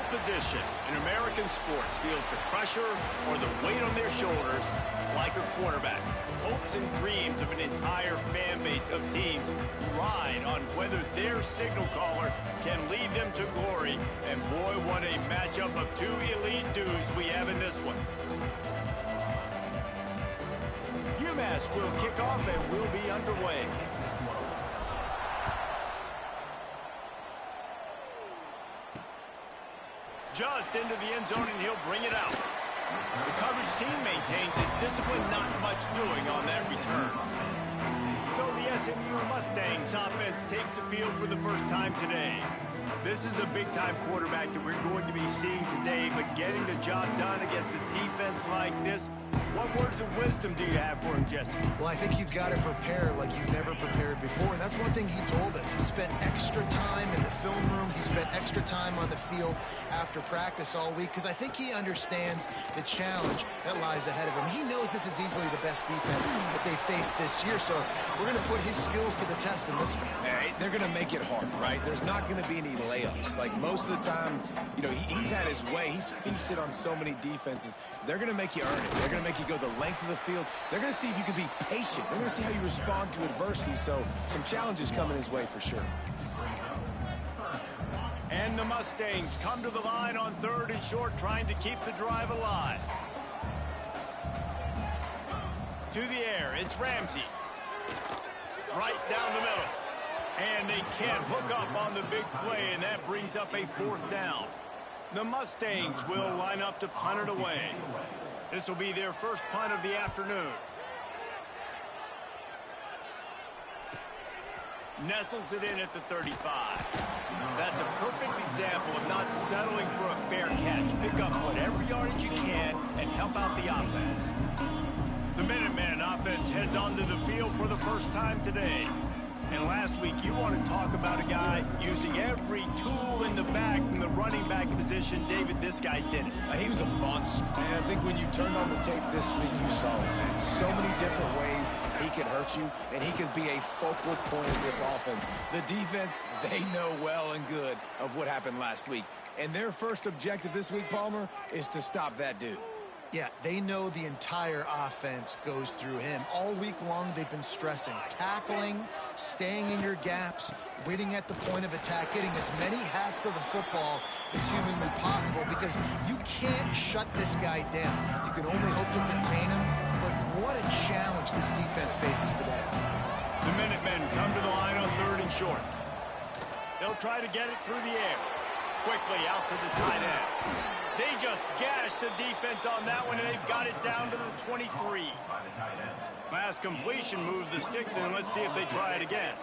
position in American sports feels the pressure or the weight on their shoulders like a quarterback. Hopes and dreams of an entire fan base of teams ride on whether their signal caller can lead them to glory. And boy, what a matchup of two elite dudes we have in this one. UMass will kick off and will be underway. Just into the end zone, and he'll bring it out. The coverage team maintains his discipline, not much doing on that return. So the SMU Mustangs offense takes the field for the first time today. This is a big-time quarterback that we're going to be seeing today, but getting the job done against a defense like this, what words of wisdom do you have for him, Jesse? Well, I think you've got to prepare like you've never prepared before, and that's one thing he told us. He spent extra time in the film room. He spent extra time on the field after practice all week, because I think he understands the challenge that lies ahead of him. He knows this is easily the best defense that they faced this year, so we're going to put his skills to the test in this one. Hey, they're going to make it hard, right? There's not going to be any layups. Like, most of the time, you know, he's had his way. He's feasted on so many defenses. They're going to make you earn it. They're going to make you go the length of the field. They're going to see if you can be patient. They're going to see how you respond to adversity. So some challenges coming his way for sure. And the Mustangs come to the line on 3rd and short, trying to keep the drive alive. To the air, it's Ramsey. Right down the middle. And they can't hook up on the big play, and that brings up a 4th down. The Mustangs will line up to punt it away. This will be their first punt of the afternoon. Nestles it in at the 35. That's a perfect example of not settling for a fair catch. Pick up whatever yardage you can and help out the offense. The Minutemen offense heads onto the field for the first time today. And last week, you want to talk about a guy using every tool in the bag from the running back position. David, this guy did it. He was a monster. And I think when you turned on the tape this week, you saw it, man. So many different ways he could hurt you, and he could be a focal point of this offense. The defense, they know well and good of what happened last week. And their first objective this week, Palmer, is to stop that dude. Yeah, they know the entire offense goes through him. All week long, they've been stressing tackling, staying in your gaps, waiting at the point of attack, getting as many hats to the football as humanly possible, because you can't shut this guy down. You can only hope to contain him, but what a challenge this defense faces today. The Minutemen come to the line on 3rd and short. They'll try to get it through the air. Quickly out to the tight end. They just gashed the defense on that one, and they've got it down to the 23. Pass completion moves the sticks, and let's see if they try it again.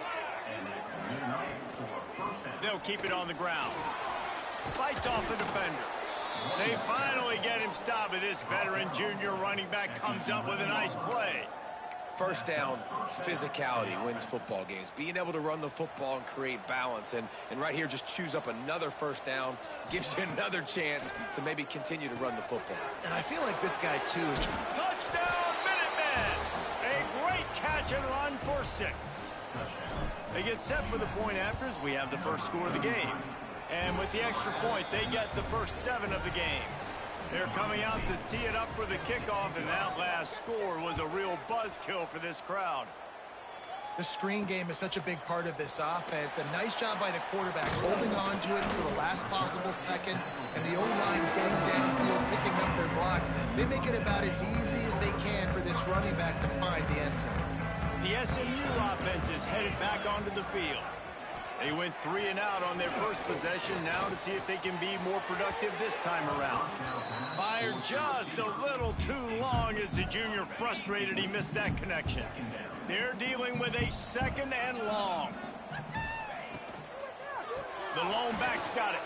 They'll keep it on the ground. Fights off the defender. They finally get him stopped, but this veteran junior running back comes up with a nice play. First down, physicality wins football games. Being able to run the football and create balance. And right here, just choose up another first down. Gives you another chance to maybe continue to run the football. And I feel like this guy, too, is... Touchdown, Minutemen! A great catch and run for 6. They get set for the point after as we have the first score of the game. And with the extra point, they get the first 7 of the game. They're coming out to tee it up for the kickoff, and that last score was a real buzzkill for this crowd. The screen game is such a big part of this offense. A nice job by the quarterback holding on to it until the last possible second, and the O-line getting downfield, picking up their blocks. They make it about as easy as they can for this running back to find the end zone. The SMU offense is headed back onto the field. They went 3 and out on their first possession, now to see if they can be more productive this time around. Fired just a little too long as the junior frustrated he missed that connection. They're dealing with a 2nd and long. The lone back's got it.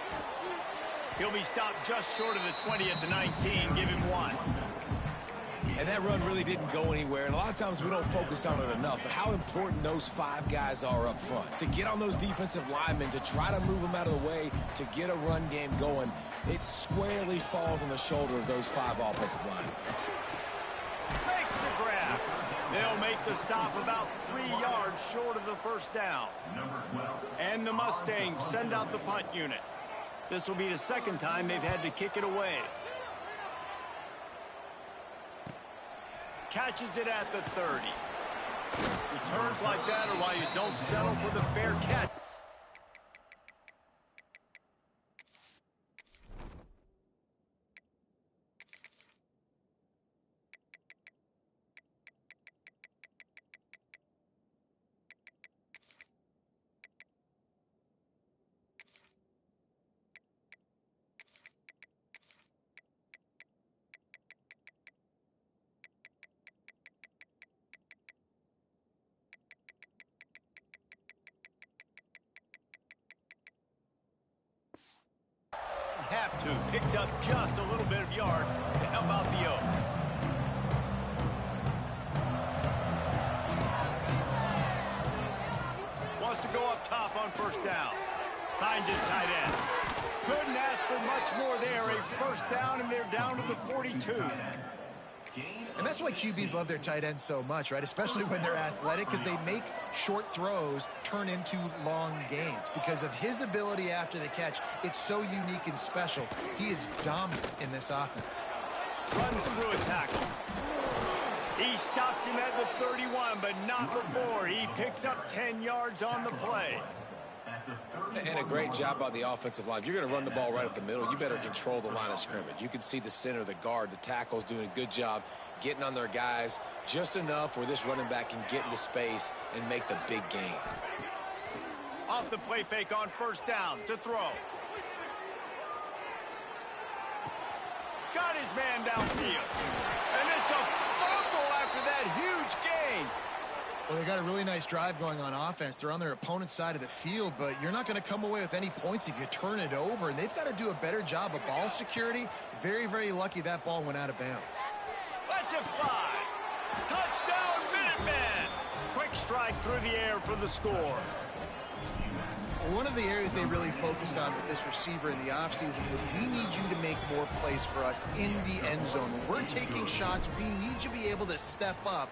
He'll be stopped just short of the 20 at the 19. Give him 1. And that run really didn't go anywhere. And a lot of times we don't focus on it enough. But how important those 5 guys are up front. To get on those defensive linemen, to try to move them out of the way, to get a run game going. It squarely falls on the shoulder of those 5 offensive linemen. Makes the grab. They'll make the stop about 3 yards short of the first down. And the Mustangs send out the punt unit. This will be the second time they've had to kick it away. Catches it at the 30. Returns like that are why you don't settle for the fair catch. Have to. Picks up just a little bit of yards to help out the Oak. Wants to go up top on first down. Finds his tight end. Couldn't ask for much more there. A first down, and they're down to the 42. And that's why QBs love their tight ends so much, right? Especially when they're athletic, because they make short throws turn into long gains. Because of his ability after the catch, it's so unique and special. He is dominant in this offense. Runs through a tackle. He stops him at the 31, but not before. He picks up 10 yards on the play. And a great job by the offensive line. If you're going to run the ball right up the middle, you better control the line of scrimmage. You can see the center, the guard, the tackle's doing a good job getting on their guys just enough where this running back can get into space and make the big gain. Off the play fake on first down to throw. Got his man downfield. And it's a fumble after that huge gain. Well, they got a really nice drive going on offense. They're on their opponent's side of the field, but you're not going to come away with any points if you turn it over. And they've got to do a better job of ball security. Very, very lucky that ball went out of bounds. Lets it fly. Touchdown, Minutemen. Quick strike through the air for the score. One of the areas they really focused on with this receiver in the offseason was we need you to make more plays for us in the end zone. When we're taking shots, we need you to be able to step up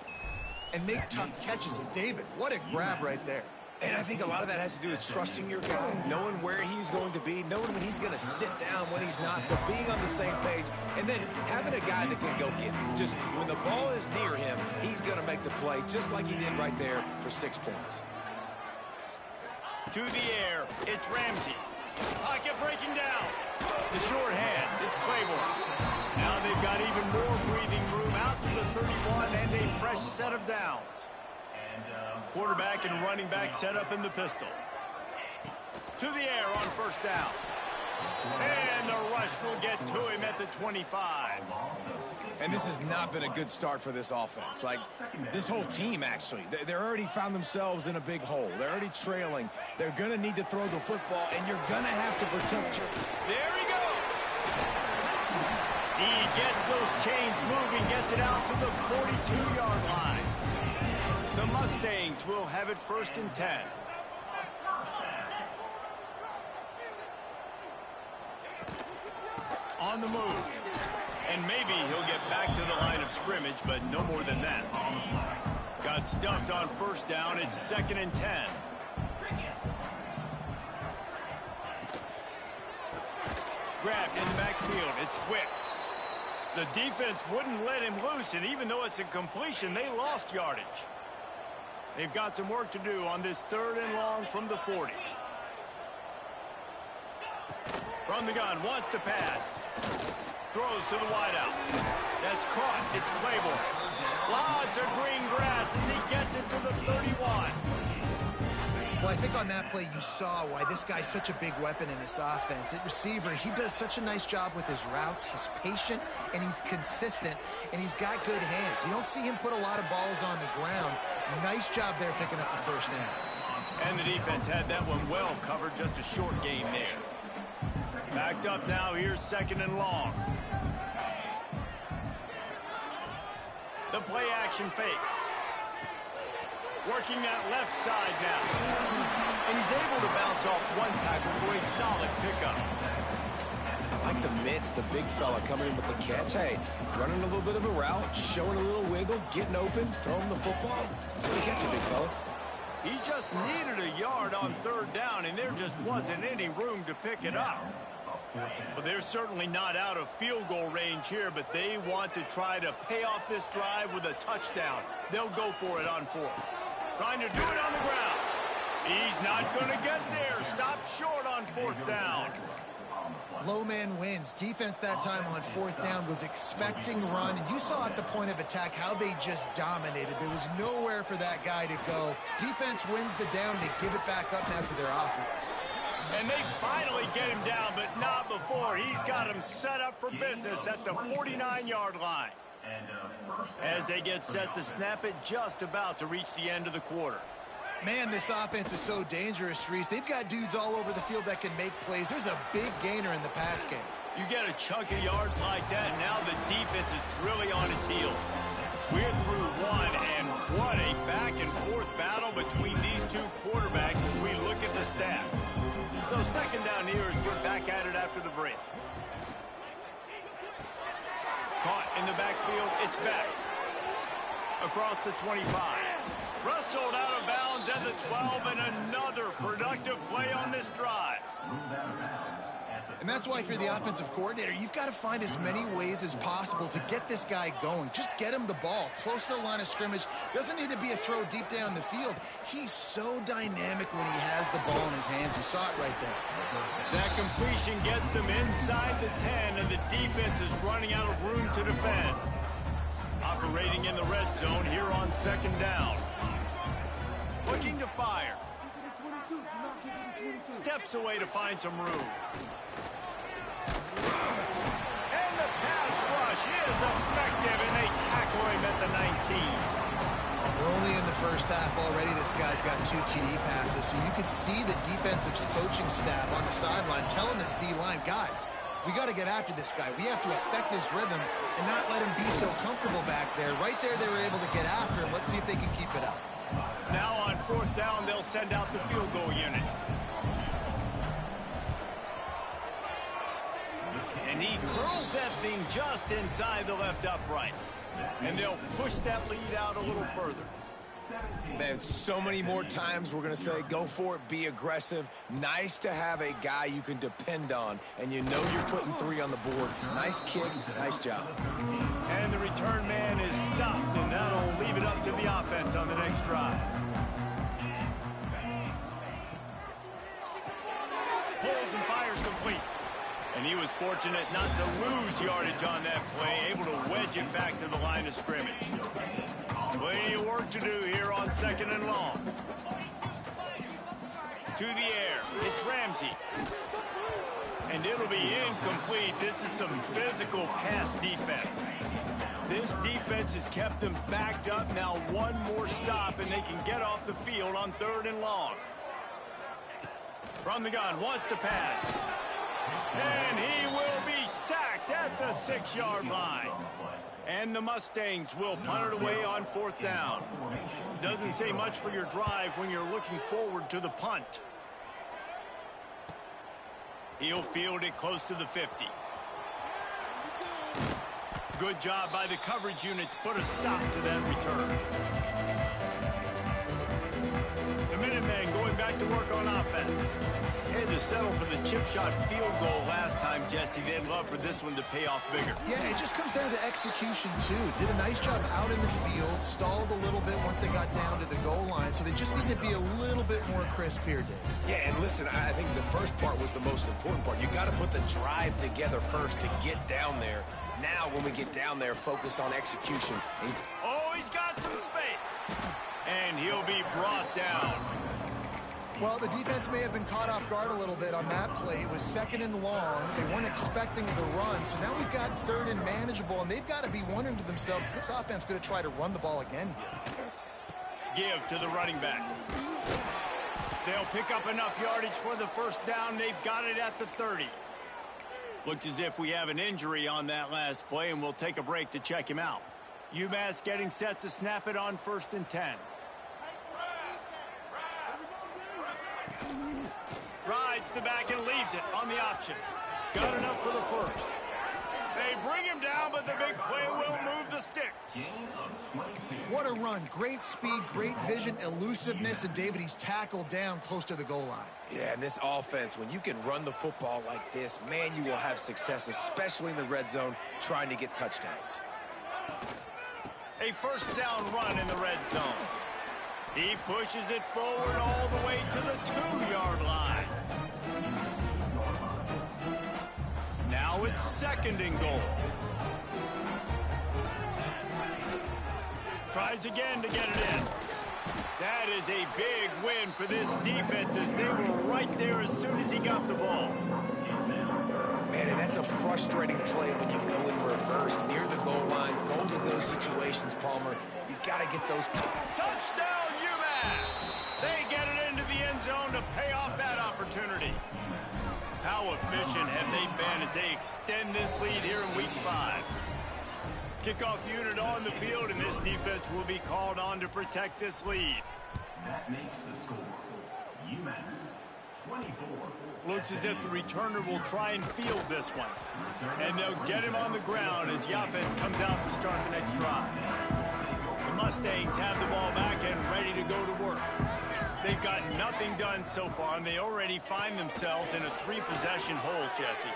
and make tough catches. And David, what a grab right there. And I think a lot of that has to do with trusting your guy, knowing where he's going to be, knowing when he's going to sit down, when he's not, so being on the same page, and then having a guy that can go get it. Just when the ball is near him, he's going to make the play just like he did right there for 6 points. To the air, it's Ramsey. Pocket breaking down. The short hands, it's Claiborne. Now they've got even more breathing room out to the 31 and a fresh set of downs. Quarterback and running back set up in the pistol. To the air on first down. And the rush will get to him at the 25. And this has not been a good start for this offense. Like, this whole team, actually. They're already found themselves in a big hole. They're already trailing. They're going to need to throw the football, and you're going to have to protect your... There he goes. He gets those chains moving, gets it out to the 42-yard line. The Mustangs will have it 1st and 10. On the move. And maybe he'll get back to the line of scrimmage, but no more than that. Got stuffed on first down. It's 2nd and 10. Grabbed in the backfield. It's Wicks. The defense wouldn't let him loose, and even though it's a completion, they lost yardage. They've got some work to do on this 3rd and long from the 40. From the gun, wants to pass. Throws to the wideout. That's caught. It's Claiborne. Lots of green grass as he gets it to the 31. Well, I think on that play you saw why this guy's such a big weapon in this offense. At receiver, he does such a nice job with his routes. He's patient, and he's consistent, and he's got good hands. You don't see him put a lot of balls on the ground. Nice job there picking up the first down. And the defense had that one well covered, just a short gain there. Backed up now, here's 2nd and long. The play action fake. Working that left side now. And he's able to bounce off one tackle for a solid pickup. I like the mitts, the big fella coming in with the catch. Hey, running a little bit of a route, showing a little wiggle, getting open, throwing the football. That's going to catch a big fella. He just needed a yard on 3rd down, and there just wasn't any room to pick it up. Well, they're certainly not out of field goal range here, but they want to try to pay off this drive with a touchdown. They'll go for it on fourth. Trying to do it on the ground. He's not going to get there. Stop short on fourth down. Low man wins. Defense that time on fourth down was expecting run. And you saw at the point of attack how they just dominated. There was nowhere for that guy to go. Defense wins the down. They give it back up now to their offense. And they finally get him down, but not before. He's got him set up for business at the 49-yard line. As they get set to snap it, just about to reach the end of the quarter. Man, this offense is so dangerous, Reese. They've got dudes all over the field that can make plays. There's a big gainer in the pass game. You get a chunk of yards like that, now the defense is really on its heels. We're through one, and what a back-and-forth battle between these two quarterbacks as we look at the stats. So second down here as we're back at it after the break. Caught in the backfield, it's back. Across the 25. Wrestled out of bounds at the 12, and another productive play on this drive. And that's why if you're the offensive coordinator, you've got to find as many ways as possible to get this guy going. Just get him the ball close to the line of scrimmage. Doesn't need to be a throw deep down the field. He's so dynamic when he has the ball in his hands. You saw it right there. That completion gets them inside the 10, and the defense is running out of room to defend. Operating in the red zone here on second down. Looking to fire. Steps away to find some room. And the pass rush is effective, and they tackle him at the 19. We're only in the first half already. This guy's got 2 TD passes, so you could see the defensive coaching staff on the sideline telling this D-line, guys, we got to get after this guy. We have to affect his rhythm and not let him be so comfortable back there. Right there, they were able to get after him. Let's see if they can keep it up. Now on fourth down, they'll send out the field goal unit. And he curls that thing just inside the left upright. And they'll push that lead out a little further. Man, so many more times we're going to say, go for it, be aggressive. Nice to have a guy you can depend on, and you know you're putting 3 on the board. Nice kick, nice job. And the return man is stopped, and that'll leave it up to the offense on the next drive. Pulls and fires complete. And he was fortunate not to lose yardage on that play, able to wedge it back to the line of scrimmage. Plenty of work to do here on second and long. To the air, it's Ramsey. And it'll be incomplete. This is some physical pass defense. This defense has kept them backed up. Now one more stop, and they can get off the field on third and long. From the gun, wants to pass. And he will be sacked at the 6-yard line. And the Mustangs will punt it away on fourth down. Doesn't say much for your drive when you're looking forward to the punt. He'll field it close to the 50. Good job by the coverage unit to put a stop to that return. The Minutemen going back to work on offense. Had to settle for the chip shot field goal last time, Jesse. They'd love for this one to pay off bigger. Yeah, it just comes down to execution, too. Did a nice job out in the field, stalled a little bit once they got down to the goal line, so they just need to be a little bit more crisp here, Dave. Yeah, and listen, I think the first part was the most important part. You got to put the drive together first to get down there. Now, when we get down there, focus on execution. Oh, he's got some space. And he'll be brought down. Well, the defense may have been caught off guard a little bit on that play. It was second and long. They weren't expecting the run, so now we've got third and manageable, and they've got to be wondering to themselves, is this offense going to try to run the ball again here? Give to the running back. They'll pick up enough yardage for the first down. They've got it at the 30. Looks as if we have an injury on that last play, and we'll take a break to check him out. UMass getting set to snap it on 1st and 10. Rides the back and leaves it on the option. Got enough for the first. They bring him down, but the big play will move the sticks. What a run. Great speed, great vision, elusiveness, and David, he's tackled down close to the goal line. Yeah, and this offense, when you can run the football like this, man, you will have success, especially in the red zone, trying to get touchdowns. A first down run in the red zone. He pushes it forward all the way to the 2-yard line. Now it's second and goal. Tries again to get it in. That is a big win for this defense as they were right there as soon as he got the ball. Man, and that's a frustrating play when you go in reverse near the goal line. Goal to those situations, Palmer. You got to get those. Touchdown, UMass! They get it into the end zone to pay off that opportunity. How efficient have they been as they extend this lead here in Week 5? Kickoff unit on the field, and this defense will be called on to protect this lead. That makes the score UMass 24. Looks as if the returner will try and field this one. And they'll get him on the ground as the offense comes out to start the next drive. The Mustangs have the ball back and ready to go to work. They've got nothing done so far, and they already find themselves in a 3-possession hole, Jesse.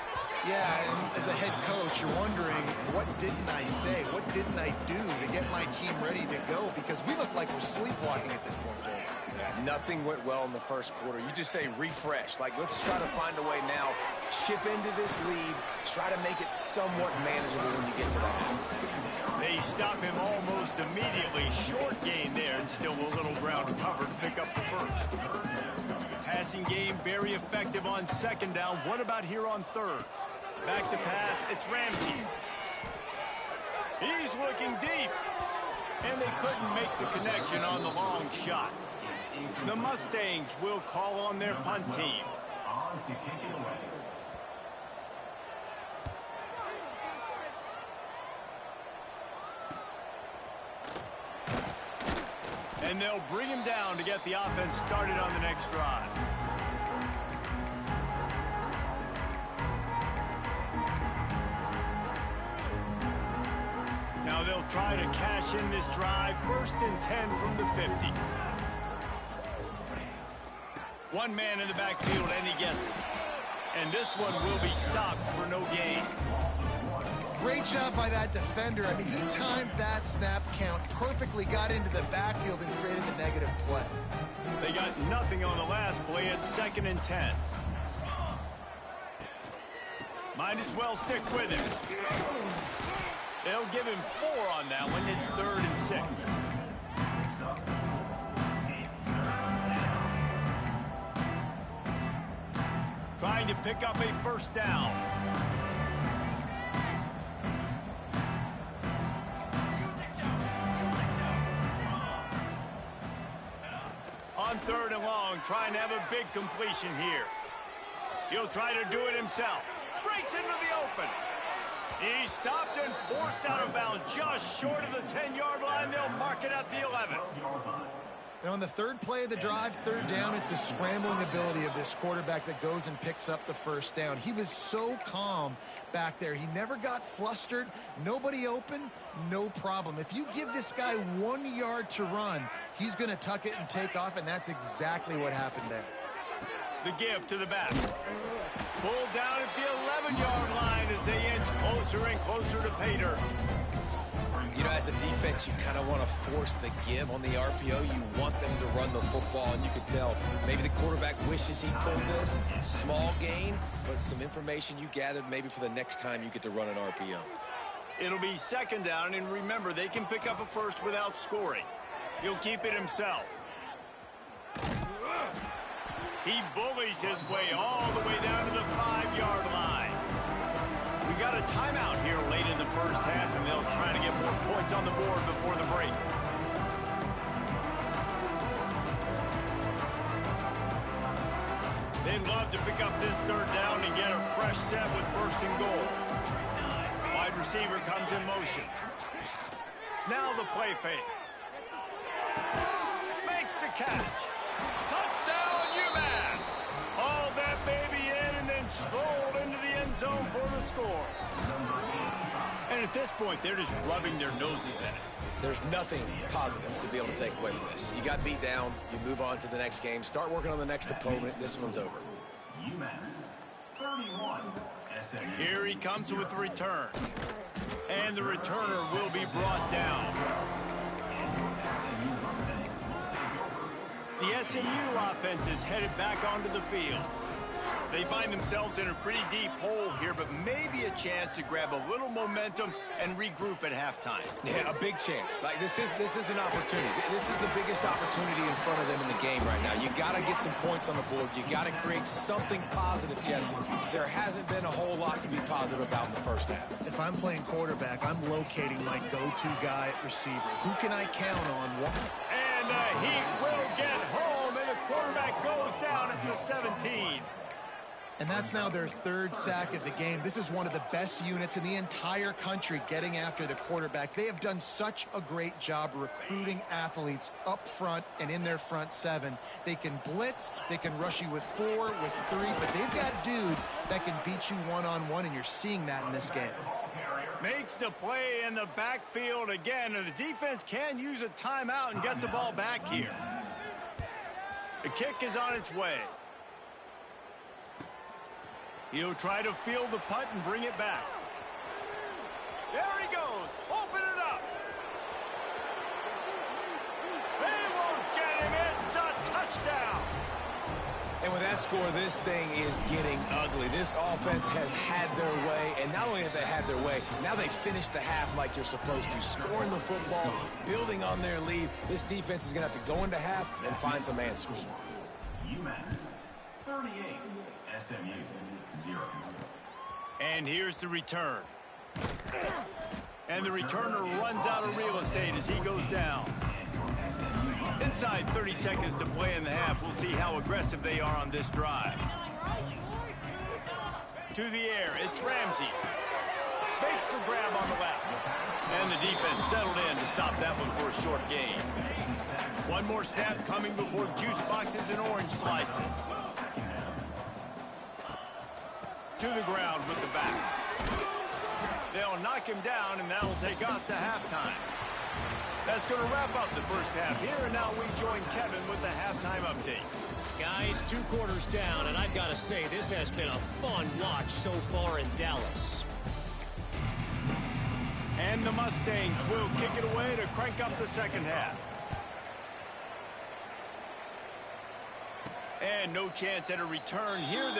Yeah, and as a head coach, you're wondering, what didn't I say? What didn't I do to get my team ready to go? Because we look like we're sleepwalking at this point, Dave. Yeah, nothing went well in the first quarter. You just say refresh. Like, let's try to find a way now. Chip into this lead. Try to make it somewhat manageable when you get to the half. They stop him almost immediately. Short gain there, and still a little ground to cover to pick up the first. Passing game very effective on second down. What about here on third? Back to pass, it's Ramsey. He's looking deep. And they couldn't make the connection on the long shot. The Mustangs will call on their punt team. On to kick it away. And they'll bring him down to get the offense started on the next drive. Now they'll try to cash in this drive. 1st and 10 from the 50. One man in the backfield, and he gets it. And this one will be stopped for no gain. Great job by that defender. I mean, he timed that snap count perfectly, got into the backfield and created the negative play. They got nothing on the last play. It's 2nd and 10. Might as well stick with him. They'll give him 4 on that one. It's 3rd and 6. Trying to pick up a first down. On 3rd and long, trying to have a big completion here. He'll try to do it himself. Breaks into the open. He's stopped and forced out of bounds just short of the 10-yard line. They'll mark it at the 11. And on the third play of the drive, 3rd down, it's the scrambling ability of this quarterback that goes and picks up the first down. He was so calm back there. He never got flustered. Nobody open, no problem. If you give this guy 1 yard to run, he's going to tuck it and take off, and that's exactly what happened there. The give to the back. Pulled down at the 11-yard line as they inch closer and closer to pay dirt. You know, as a defense, you kind of want to force the give on the RPO. You want them to run the football, and you can tell maybe the quarterback wishes he pulled this. Small gain, but some information you gathered maybe for the next time you get to run an RPO. It'll be 2nd down, and remember, they can pick up a first without scoring. He'll keep it himself. He bullies his way all the way down to the 5-yard line. We got a timeout here late in the first half, and they'll try to get more points on the board before the break. They'd love to pick up this 3rd down and get a fresh set with 1st and goal. Wide receiver comes in motion. Now the play fake. Makes the catch. Touchdown, UMass! Hauled that baby in and then strolled into the end zone for the score. And at this point, they're just rubbing their noses in it. There's nothing positive to be able to take away from this. You got beat down, you move on to the next game, start working on the next opponent. This one's over. UMass 31 SMU. Here he comes with the return. And the returner will be brought down. The SMU offense is headed back onto the field. They find themselves in a pretty deep hole here, but maybe a chance to grab a little momentum and regroup at halftime. Yeah, a big chance. Like this is an opportunity. This is the biggest opportunity in front of them in the game right now. You got to get some points on the board. You got to create something positive, Jesse. There hasn't been a whole lot to be positive about in the first half. If I'm playing quarterback, I'm locating my go-to guy at receiver. Who can I count on? And he will get home, and the quarterback goes down at the 17. And that's now their third sack of the game. This is one of the best units in the entire country getting after the quarterback. They have done such a great job recruiting athletes up front and in their front seven. They can blitz, they can rush you with 4, with 3, but they've got dudes that can beat you one-on-one, and you're seeing that in this game. Makes the play in the backfield again, and the defense can use a timeout and get the ball back here. The kick is on its way. He'll try to field the punt and bring it back. There he goes. Open it up. They won't get him. It's a touchdown. And with that score, this thing is getting ugly. This offense has had their way, and not only have they had their way, now they finished the half like you're supposed to, scoring the football, building on their lead. This defense is going to have to go into half and find some answers. UMass 38 SMU 0. And here's the return. And the returner runs out of real estate as he goes down. Inside 30 seconds to play in the half. We'll see how aggressive they are on this drive. To the air, it's Ramsey. Makes the grab on the left. And the defense settled in to stop that one for a short gain. One more snap coming before juice boxes and orange slices. To the ground with the back. They'll knock him down, and that'll take us to halftime. That's going to wrap up the first half here, and now we join Kevin with the halftime update. Guys, 2 quarters down, and I've got to say, this has been a fun watch so far in Dallas. And the Mustangs will kick it away to crank up the second half. And no chance at a return here.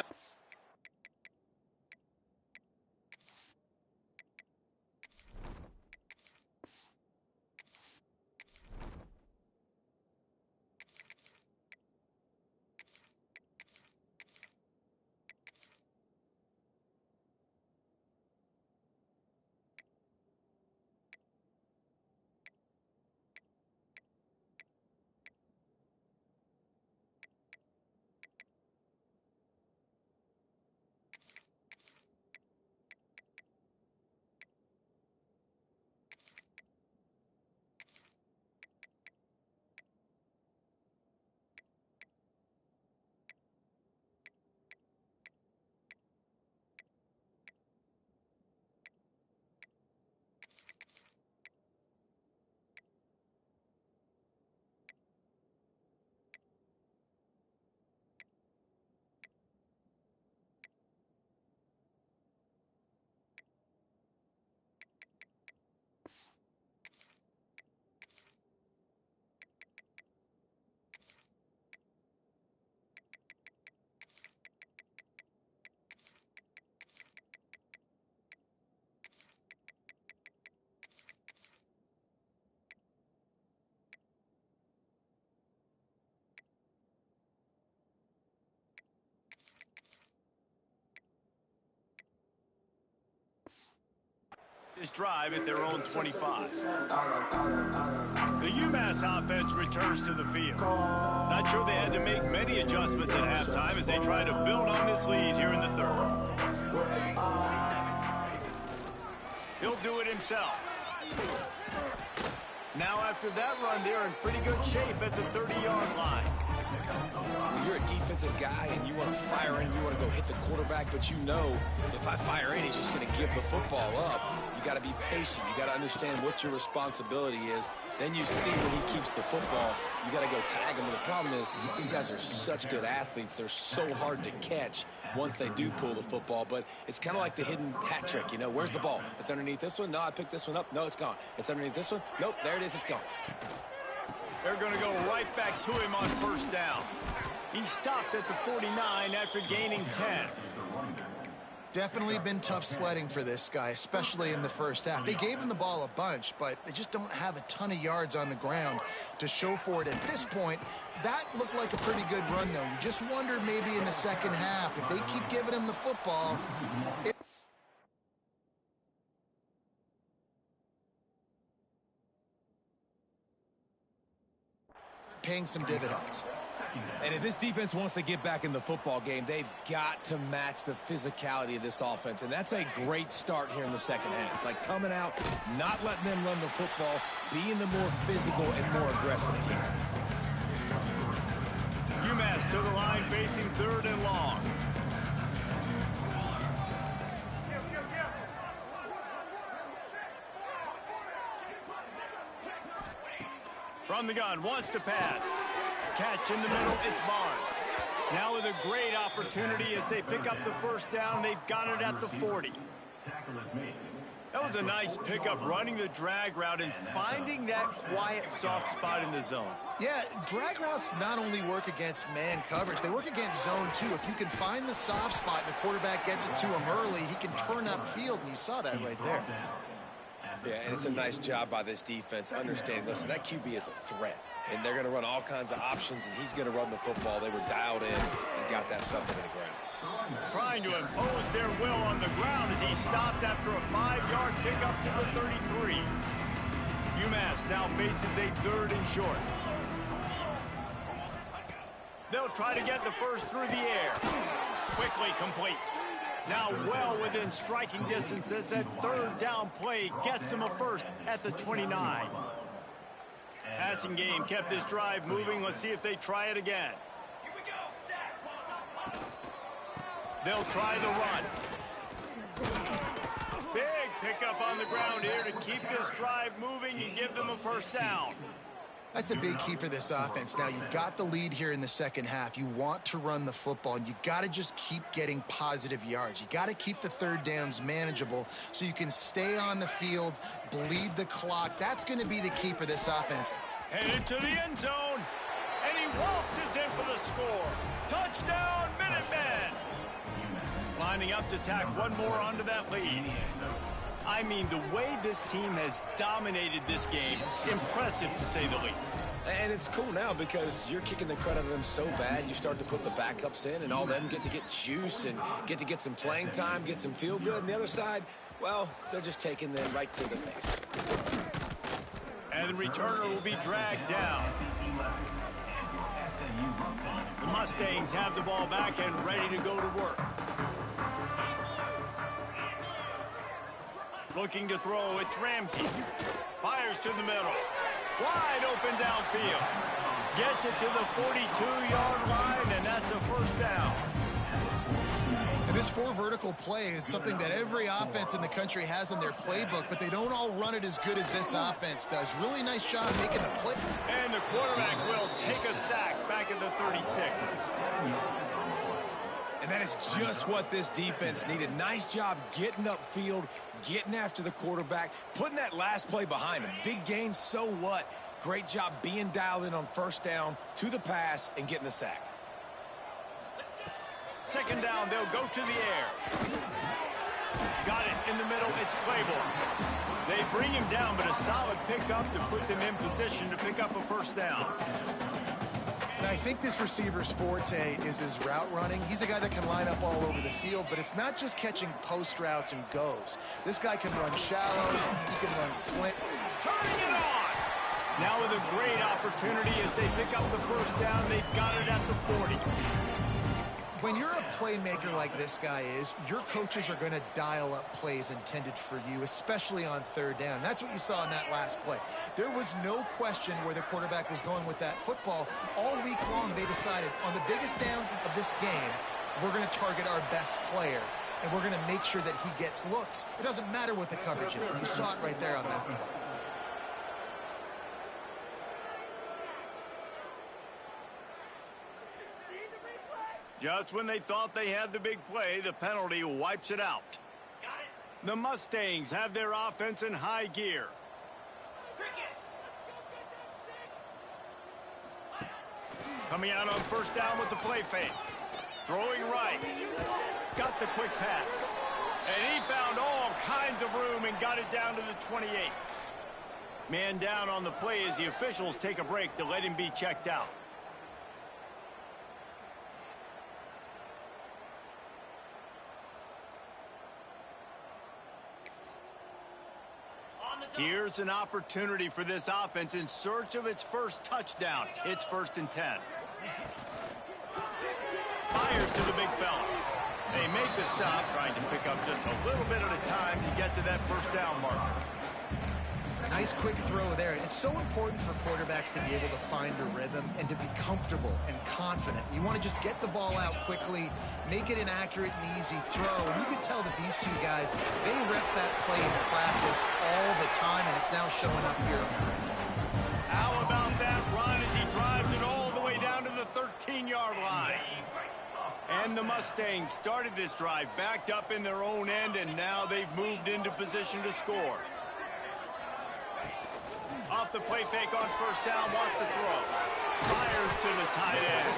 This drive at their own 25. The UMass offense returns to the field. Not sure they had to make many adjustments at halftime as they try to build on this lead here in the third. He'll do it himself. Now after that run, they're in pretty good shape at the 30-yard line. When you're a defensive guy and you want to fire in, you want to go hit the quarterback, but you know if I fire in, he's just going to give the football up. You got to be patient. You got to understand what your responsibility is. Then you see when he keeps the football, you got to go tag him. But the problem is these guys are such good athletes. They're so hard to catch once they do pull the football. But it's kind of like the hidden hat trick, you know. Where's the ball? It's underneath this one. No, I picked this one up. No, it's gone. It's underneath this one. Nope, there it is. It's gone. They're going to go right back to him on first down. He stopped at the 49 after gaining 10. Definitely been tough sledding for this guy, especially in the first half. They gave him the ball a bunch, but they just don't have a ton of yards on the ground to show for it at this point. That looked like a pretty good run, though. You just wonder maybe in the second half, if they keep giving him the football, paying some dividends. And if this defense wants to get back in the football game, they've got to match the physicality of this offense. And that's a great start here in the second half. Like coming out, not letting them run the football, being the more physical and more aggressive team. UMass to the line facing 3rd and long. From the gun, wants to pass. Catch in the middle, it's Barnes. Now with a great opportunity as they pick up the first down. They've got it at the 40. That was a nice pickup, running the drag route and finding that quiet, soft spot in the zone. Yeah, drag routes not only work against man coverage, they work against zone too. If you can find the soft spot and the quarterback gets it to him early, he can turn upfield, and you saw that right there. Yeah, and it's a nice job by this defense understanding, listen, that QB is a threat. And they're going to run all kinds of options, and he's going to run the football. They were dialed in and got that something to the ground. Trying to impose their will on the ground as he stopped after a 5-yard pickup to the 33. UMass now faces a 3rd and short. They'll try to get the first through the air. Quickly complete. Now well within striking distance as that 3rd down play gets them a first at the 29. Passing game kept this drive moving. Let's see if they try it again. They'll try the run. Big pickup on the ground here to keep this drive moving and give them a first down. That's a big key for this offense. Now, you've got the lead here in the second half. You want to run the football, and you got to just keep getting positive yards. You got to keep the 3rd downs manageable so you can stay on the field, bleed the clock. That's going to be the key for this offense. Headed to the end zone, and he waltzes in for the score. Touchdown, Minutemen! Lining up to tack one more onto that lead. I mean, the way this team has dominated this game, impressive to say the least. And it's cool now because you're kicking the crud out of them so bad, you start to put the backups in, and all them get to get juice and get to get some playing time, get some feel good. And the other side, well, they're just taking them right to the face. And the returner will be dragged down. The Mustangs have the ball back and ready to go to work. Looking to throw, it's Ramsey. Fires to the middle. Wide open downfield. Gets it to the 42-yard line, and that's a first down. And this 4 vertical play is something that every offense in the country has in their playbook, but they don't all run it as good as this offense does. Really nice job making the play. And the quarterback will take a sack back at the 36. And that is just what this defense needed. Nice job getting upfield, getting after the quarterback, putting that last play behind him. Big gain, so what? Great job being dialed in on first down to the pass and getting the sack. Second down, they'll go to the air. Got it in the middle, it's Claiborne. They bring him down, but a solid pickup to put them in position to pick up a first down. And I think this receiver's forte is his route running. He's a guy that can line up all over the field, but it's not just catching post routes and goes. This guy can run shallows, he can run slant. Turning it on! Now with a great opportunity as they pick up the first down, they've got it at the 40. When you're a playmaker like this guy is, your coaches are going to dial up plays intended for you, especially on 3rd down. That's what you saw in that last play. There was no question where the quarterback was going with that football. All week long, they decided on the biggest downs of this game, we're going to target our best player. and we're going to make sure that he gets looks. It doesn't matter what the coverage is, and you saw it right there on that one. Just when they thought they had the big play, the penalty wipes it out. The Mustangs have their offense in high gear. Coming out on first down with the play fake. Throwing right. Got the quick pass. And he found all kinds of room and got it down to the 28. Man down on the play as the officials take a break to let him be checked out. Here's an opportunity for this offense in search of its first touchdown. It's 1st and 10. Fires to the big fella. They make the stop, trying to pick up just a little bit at a time to get to that first down marker. Nice quick throw there. It's so important for quarterbacks to be able to find a rhythm and to be comfortable and confident. You want to just get the ball out quickly, make it an accurate and easy throw. And you can tell that these two guys, they rep that play in practice all the time, and it's now showing up here. How about that run as he drives it all the way down to the 13-yard line? And the Mustangs started this drive backed up in their own end, and now they've moved into position to score. Off the play fake on first down, wants to throw. Fires to the tight end.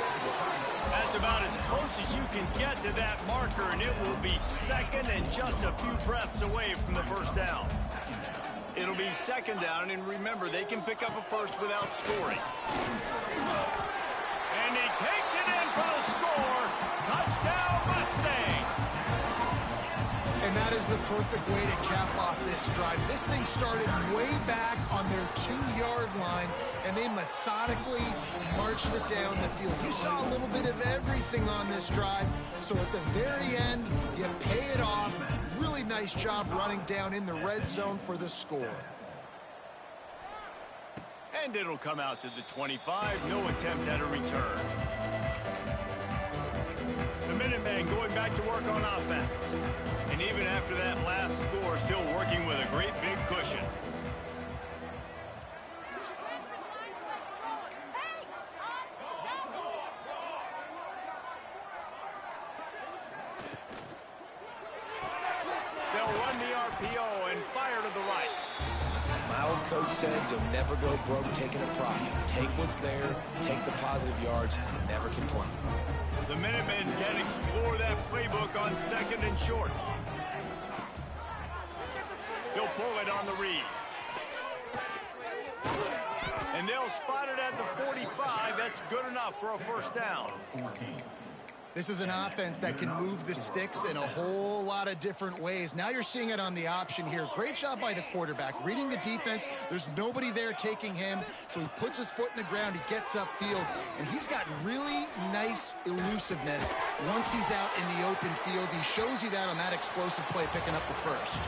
That's about as close as you can get to that marker, and it will be second and just a few breaths away from the first down. It'll be second down, and remember, they can pick up a first without scoring. And he takes it in for the score. Touchdown, Mustangs! And that is the perfect way to cap off this drive. This thing started way back on their 2-yard line, and they methodically marched it down the field. You saw a little bit of everything on this drive, so at the very end, you pay it off. Really nice job running down in the red zone for the score. And it'll come out to the 25. No attempt at a return. The Minutemen going back to work on offense. And even after that last score, still working with a great big cushion. They'll run the RPO and fire to the right. My old coach said you'll never go broke taking a profit. Take what's there, take the positive yards, and never complain. The Minutemen can explore that playbook on second and short. They'll pull it on the read. And they'll spot it at the 45. That's good enough for a first down. This is an offense that can move the sticks in a whole lot of different ways. Now you're seeing it on the option here. Great job by the quarterback. Reading the defense, there's nobody there taking him, so he puts his foot in the ground, he gets upfield, and he's got really nice elusiveness once he's out in the open field. He shows you that on that explosive play, picking up the first.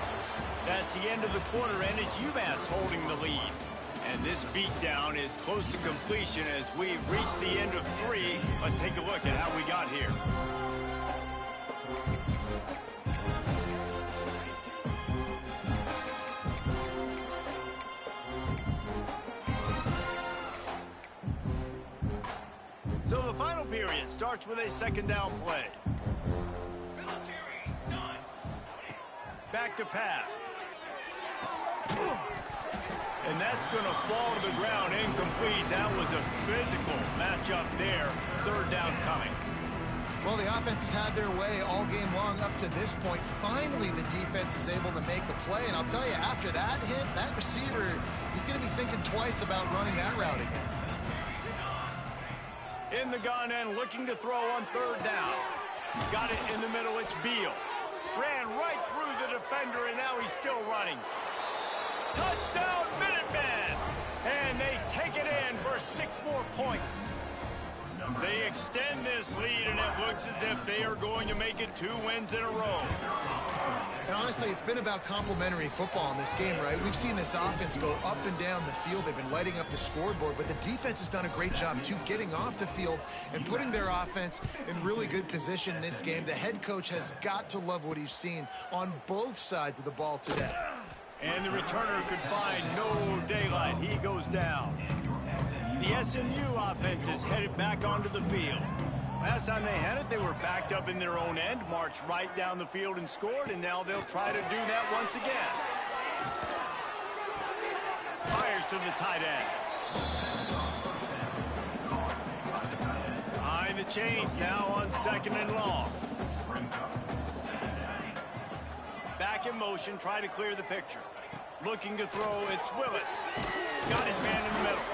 That's the end of the quarter, and it's UMass holding the lead. And this beatdown is close to completion as we've reached the end of 3. Let's take a look at how we got here. So the final period starts with a second down play. Back to pass. And that's going to fall to the ground incomplete. That was a physical matchup there. Third down coming. Well, the offense has had their way all game long up to this point. Finally, the defense is able to make a play. And I'll tell you, after that hit, that receiver, he's going to be thinking twice about running that route again. In the gun and looking to throw on third down. Got it in the middle. It's Beal. Ran right through the defender, and now he's still running. Touchdown, Minutemen! And they take it in for 6 more points. They extend this lead, and it looks as if they are going to make it 2 wins in a row. And honestly, it's been about complementary football in this game, right? We've seen this offense go up and down the field. They've been lighting up the scoreboard, but the defense has done a great job, too, getting off the field and putting their offense in really good position in this game. The head coach has got to love what he's seen on both sides of the ball today. And the returner could find no daylight. He goes down. The SMU offense is headed back onto the field. Last time they had it, they were backed up in their own end, marched right down the field and scored, and now they'll try to do that once again. Fires to the tight end. Behind the chains now on 2nd and long. Back in motion, try to clear the picture. Looking to throw, it's Willis. Got his man in the middle.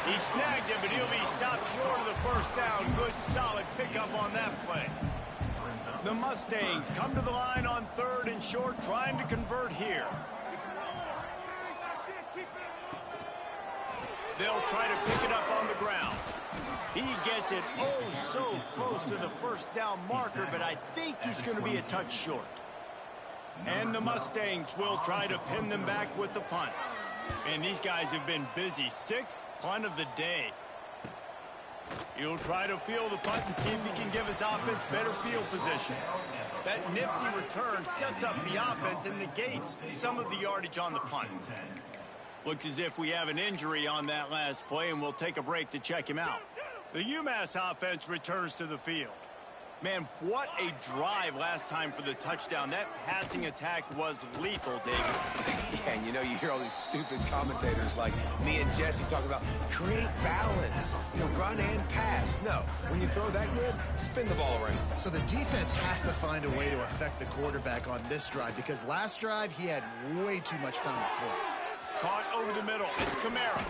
He snagged him, but he'll be stopped short of the first down. Good, solid pickup on that play. The Mustangs come to the line on 3rd and short, trying to convert here. They'll try to pick it up on the ground. He gets it oh so close to the first down marker, but I think he's going to be a touch short. And the Mustangs will try to pin them back with the punt. And these guys have been busy. 6th punt of the day. He'll try to field the punt and see if he can give his offense better field position. That nifty return sets up the offense and negates some of the yardage on the punt. Looks as if we have an injury on that last play, and we'll take a break to check him out. The UMass offense returns to the field. Man, what a drive last time for the touchdown. That passing attack was lethal, David. And you know, you hear all these stupid commentators like me and Jesse talking about create balance, run and pass. No, when you throw that good, spin the ball around. So the defense has to find a way to affect the quarterback on this drive, because last drive he had way too much time to throw. Caught over the middle. It's Kamara.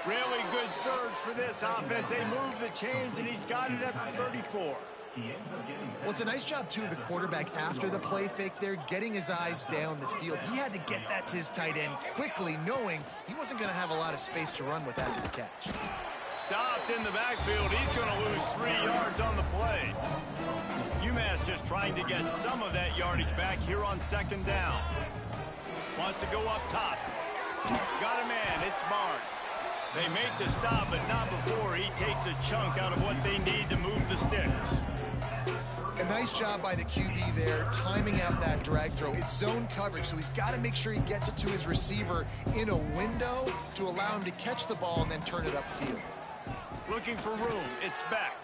Really good surge for this offense. They move the chains, and he's got it at the 34. Well, it's a nice job, too, of the quarterback after the play fake there, getting his eyes down the field. He had to get that to his tight end quickly, knowing he wasn't going to have a lot of space to run with after the catch. Stopped in the backfield. He's going to lose 3 yards on the play. UMass just trying to get some of that yardage back here on 2nd down. Wants to go up top. Got a man. It's Barnes. They make the stop, but not before he takes a chunk out of what they need to move the sticks. A nice job by the QB there, timing out that drag throw. It's zone coverage, so he's got to make sure he gets it to his receiver in a window to allow him to catch the ball and then turn it upfield. Looking for room. It's back.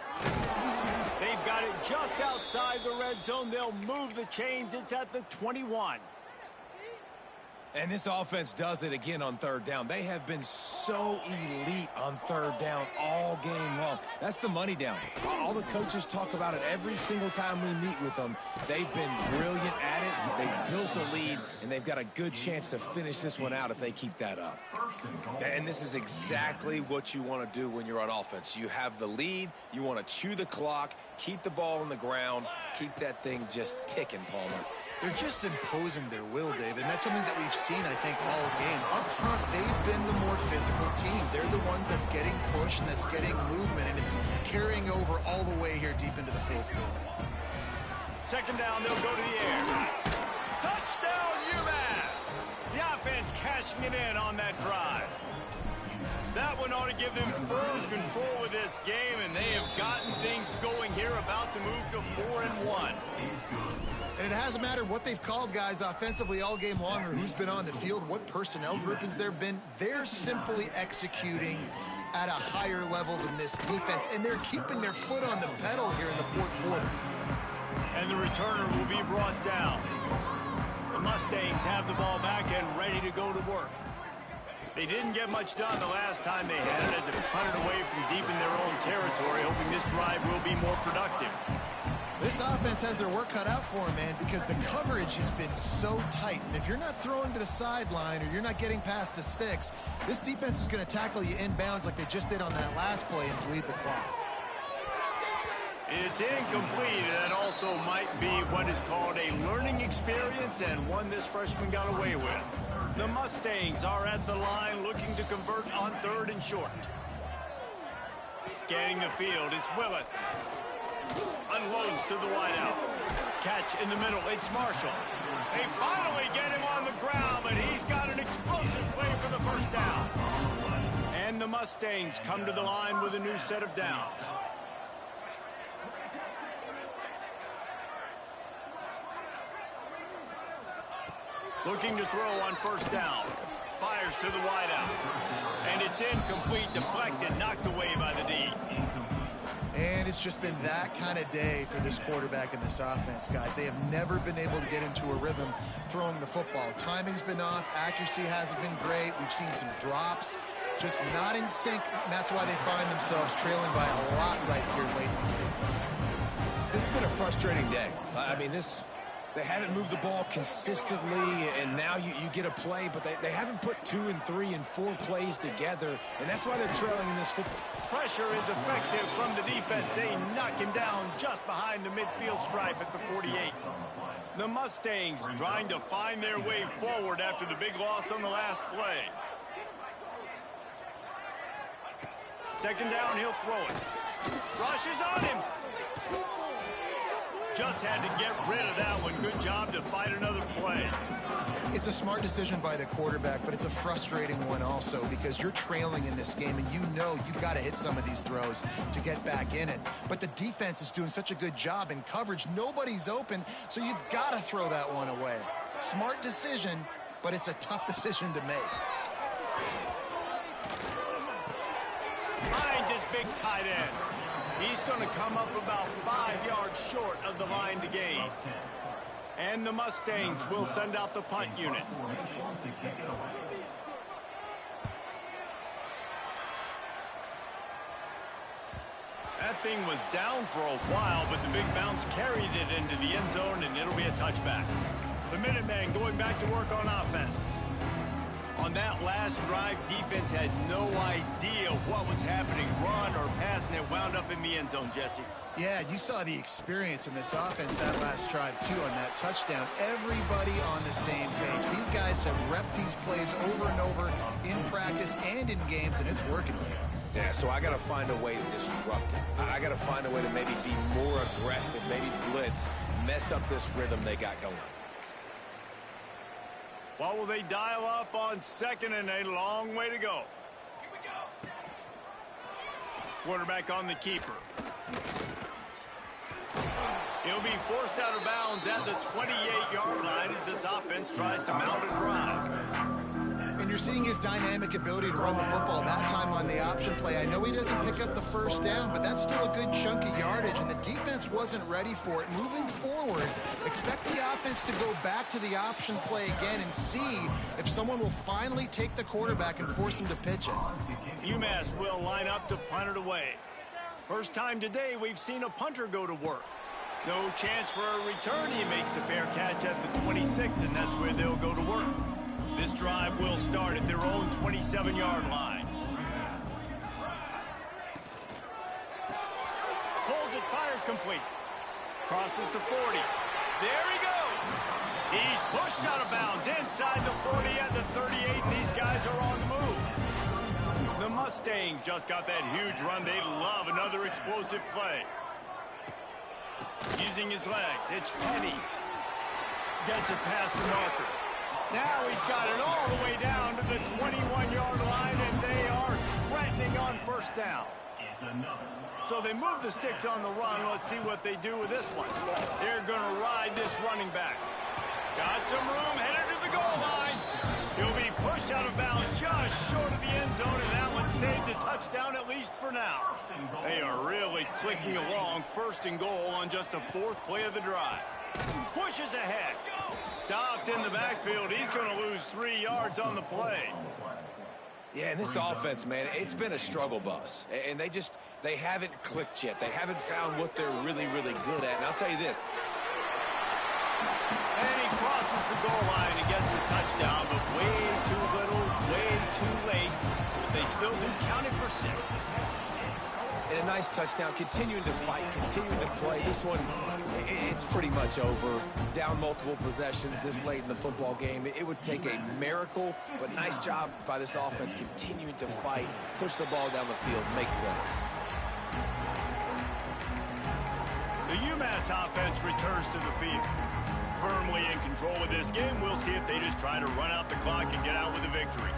They've got it just outside the red zone. They'll move the chains. It's at the 21. And this offense does it again on 3rd down. They have been so elite on 3rd down all game long. That's the money down. All the coaches talk about it every single time we meet with them. They've been brilliant at it. They've built a lead, and they've got a good chance to finish this one out if they keep that up. And this is exactly what you want to do when you're on offense. You have the lead. You want to chew the clock, keep the ball on the ground, keep that thing just ticking, Palmer. They're just imposing their will, David, and that's something that we've seen, I think, all game. Up front, they've been the more physical team. They're the ones that's getting pushed and that's getting movement, and it's carrying over all the way here deep into the 4th quarter. 2nd down, they'll go to the air. Touchdown, UMass! The offense cashing it in on that drive. That one ought to give them firm control of this game, and they have gotten things going here, about to move to 4-1. And it hasn't mattered what they've called, guys, offensively all game long, or who's been on the field, what personnel groupings there have been. They're simply executing at a higher level than this defense, and they're keeping their foot on the pedal here in the 4th quarter. And the returner will be brought down. The Mustangs have the ball back and ready to go to work. They didn't get much done the last time they had it. They punted away from deep in their own territory, hoping this drive will be more productive. This offense has their work cut out for them, man, because the coverage has been so tight. And if you're not throwing to the sideline or you're not getting past the sticks, this defense is going to tackle you inbounds like they just did on that last play and bleed the clock. It's incomplete, and that also might be what is called a learning experience, and one this freshman got away with. The Mustangs are at the line looking to convert on 3rd and short. Scanning the field, it's Willis. Unloads to the wideout. Catch in the middle, it's Marshall. They finally get him on the ground, but he's got an explosive play for the first down. And the Mustangs come to the line with a new set of downs. Looking to throw on first down. Fires to the wideout. And it's incomplete, deflected, knocked away by the D. And it's just been that kind of day for this quarterback in this offense, guys. They have never been able to get into a rhythm throwing the football. Timing's been off. Accuracy hasn't been great. We've seen some drops. Just not in sync, and that's why they find themselves trailing by a lot right here late in the game. This has been a frustrating day. I mean, they haven't moved the ball consistently, and now you get a play, but they haven't put 2 and 3 and 4 plays together, and that's why they're trailing in this football. Pressure is effective from the defense. They knock him down just behind the midfield stripe at the 48. The Mustangs trying to find their way forward after the big loss on the last play. Second down, he'll throw it. Rush is on him. Just had to get rid of that one. Good job to fight another play. It's a smart decision by the quarterback, but it's a frustrating one also because you're trailing in this game and you know you've got to hit some of these throws to get back in it. But the defense is doing such a good job in coverage. Nobody's open, so you've got to throw that one away. Smart decision, but it's a tough decision to make. Finds his big tight end. He's going to come up about 5 yards short of the line to gain. And the Mustangs will send out the punt unit. That thing was down for a while, but the big bounce carried it into the end zone, and it'll be a touchback. The Minutemen going back to work on offense. On that last drive, defense had no idea what was happening, run or pass, and it wound up in the end zone, Jesse. Yeah, you saw the experience in this offense that last drive, too, on that touchdown. Everybody on the same page. These guys have repped these plays over and over in practice and in games, and it's working. Yeah, so I got to find a way to disrupt it. I got to find a way to maybe be more aggressive, maybe blitz, mess up this rhythm they got going. What will they dial up on second and a long way to go? Quarterback on the keeper. He'll be forced out of bounds at the 28-yard line as this offense tries to mount a drive. And you're seeing his dynamic ability to run the football, that time on the option play. I know he doesn't pick up the first down, but that's still a good chunk of yardage, and the defense wasn't ready for it. Moving forward, expect the offense to go back to the option play again and see if someone will finally take the quarterback and force him to pitch it. UMass will line up to punt it away. First time today we've seen a punter go to work. No chance for a return. He makes the fair catch at the 26, and that's where they'll go to work. This drive will start at their own 27-yard line. Pulls it, fired complete. Crosses the 40. There he goes. He's pushed out of bounds inside the 40 at the 38, and these guys are on the move. The Mustangs just got that huge run. They love another explosive play. Using his legs, it's Penny. Gets it past the marker. Now he's got it all the way down to the 21-yard line, and they are threatening on first down. So they move the sticks on the run. Let's see what they do with this one. They're going to ride this running back. Got some room, headed to the goal line. He'll be pushed out of bounds just short of the end zone, and that one saved a touchdown at least for now. They are really clicking along. First and goal on just the 4th play of the drive. Pushes ahead. Stopped in the backfield. He's going to lose 3 yards on the play. Yeah, and this offense, man, it's been a struggle bus. And they haven't clicked yet. They haven't found what they're really, really good at. And I'll tell you this. And he crosses the goal line and gets the touchdown, but way too little, way too late. They still do count it for 6. And a nice touchdown, continuing to fight, continuing to play. This one, it's pretty much over. Down multiple possessions this late in the football game. It would take a miracle, but nice job by this offense continuing to fight, push the ball down the field, make plays. The UMass offense returns to the field. Firmly in control of this game. We'll see if they just try to run out the clock and get out with a victory.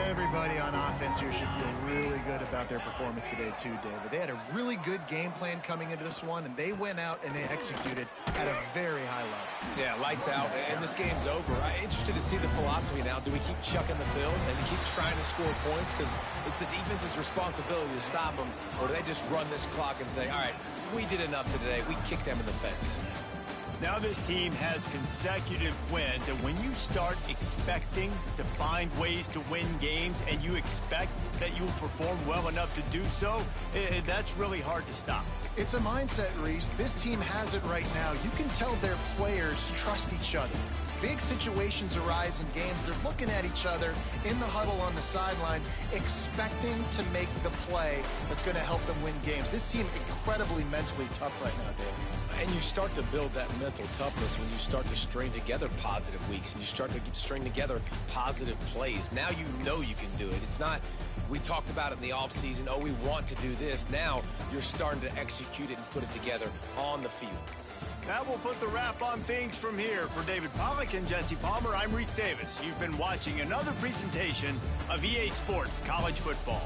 Everybody on offense here should feel really good about their performance today too, David. They had a really good game plan coming into this one, and they went out and they executed at a very high level. Yeah, lights out, and this game's over. I'm interested to see the philosophy now. Do we keep chucking the field and keep trying to score points? Because it's the defense's responsibility to stop them, or do they just run this clock and say, all right, we did enough today. We kicked them in the face. Now this team has consecutive wins, and when you start expecting to find ways to win games and you expect that you will perform well enough to do so, that's really hard to stop. It's a mindset, Reese. This team has it right now. You can tell their players trust each other. Big situations arise in games. They're looking at each other in the huddle on the sideline, expecting to make the play that's going to help them win games. This team incredibly mentally tough right now, Dave. And you start to build that mental toughness when you start to string together positive weeks and you start to string together positive plays. Now you know you can do it. It's not, we talked about it in the offseason, oh, we want to do this. Now you're starting to execute it and put it together on the field. That will put the wrap on things from here. For David Pollack and Jesse Palmer, I'm Reese Davis. You've been watching another presentation of EA Sports College Football.